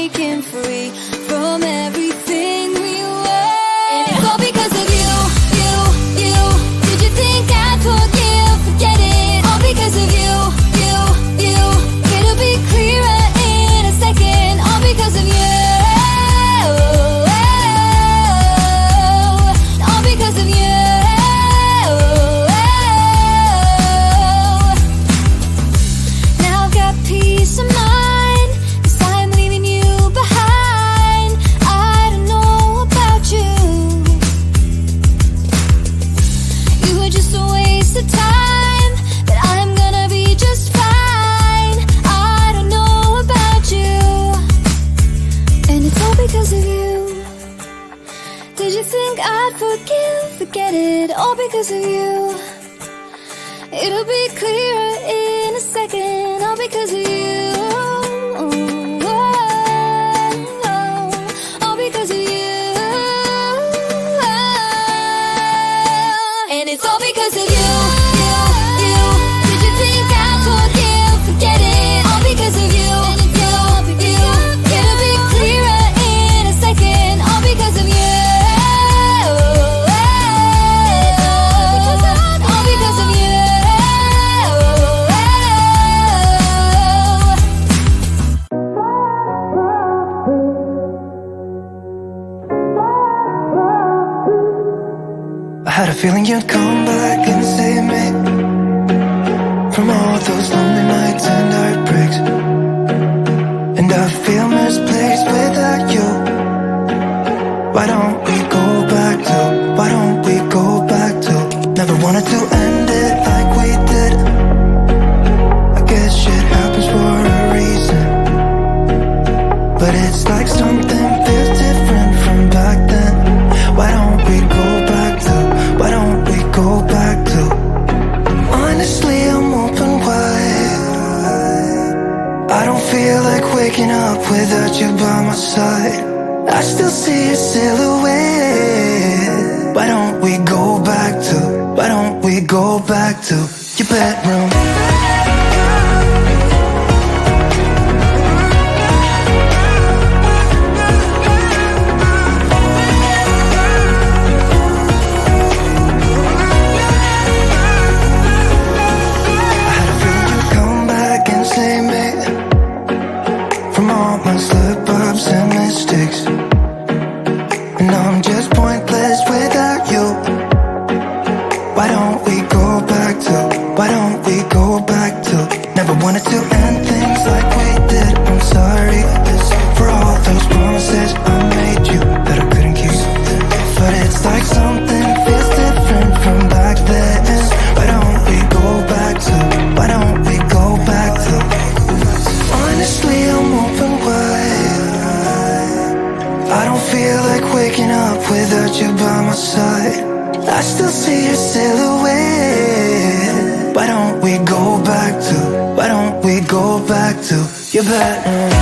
breaking free from everything we were. And it's all because of you. Did you think I'd forget it? All because of you. It'll be clearer in a second. All because of you. All because of you. Now I've got peace of mind, 'cause I'm leaving you behind. I don't know about you. You were just a waste of time, but I'm gonna be just fine. I don't know about you, and it's all because of you. Did you think I'd forget it? All because of you. It'll be clearer in a second, all because of you. All because of you. And it's all because of you. Did you think I'd forget it? All because of you. It'll be clearer in a second, all because of you. All because of you. I had a feeling you'd come back and save me from all those lonely nights and heartbreaks. And I feel misplaced without you. Why don't we go back to? Why don't we go back to? Never wanted to end it like we did. I guess shit happens for a reason, but it's like something feels different from back then. Why don't we go back to? Why don't we go back to? Honestly, I'm open wide. I don't feel like waking up without you by my side. I still see your silhouette. Why don't we go back to? Why don't we go back to your bedroom? From all my slip-ups and mistakes, and I'm just pointless without you. Why don't we go back to? Why don't we go back to? Never wanted to end things like we did. I'm sorry for all those promises I made you that I couldn't keep, but it's like something feels different from back then. Why don't we go back to? Why don't we go back to? Honestly, I'm open wide. I don't feel like waking up without you by my side. I still see your silhouette. Why don't we go back to? Why don't we go back to your bedroom?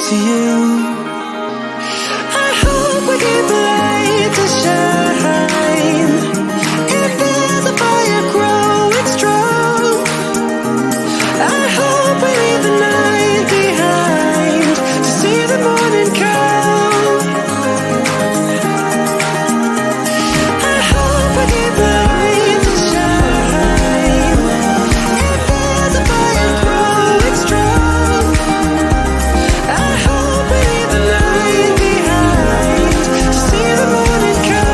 to you. I hope we keep the light to shine. If there's a fire growing strong, I hope we leave the night behind to see the morning come. I hope we keep the light to shine. If there's a fire growing strong, I hope we leave the night behind to see the morning come.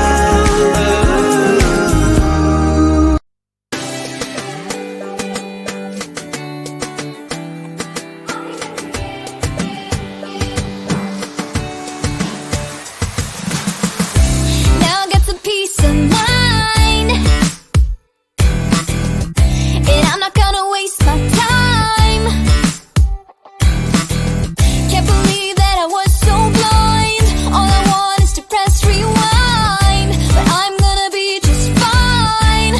Now I got some peace of mind, and I'm not gonna waste my time. Can't believe that I was so blind. All I want is to press rewind, but I'm gonna be just fine.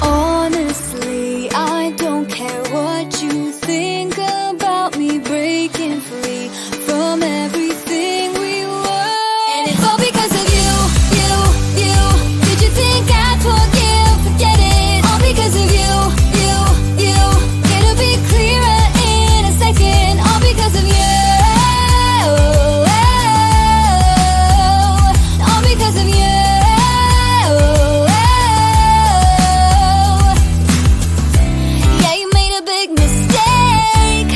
Honestly, I don't care what you think about me breaking free from everything we were. And it's all because of you, you, you. Did you think I'd forgive? Forget it. All because of you, you, you. It'll be clearer in a second. All because of you. All because of you. Yeah, you made a big mistake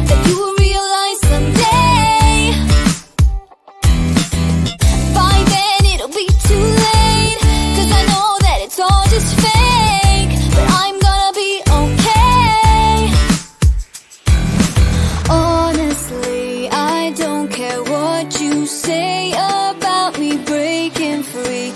that you will realize someday. By then it'll be too late, 'cause I know that it's all just fake, but I'm gonna be okay. Honestly, I don't care what you say about me breaking free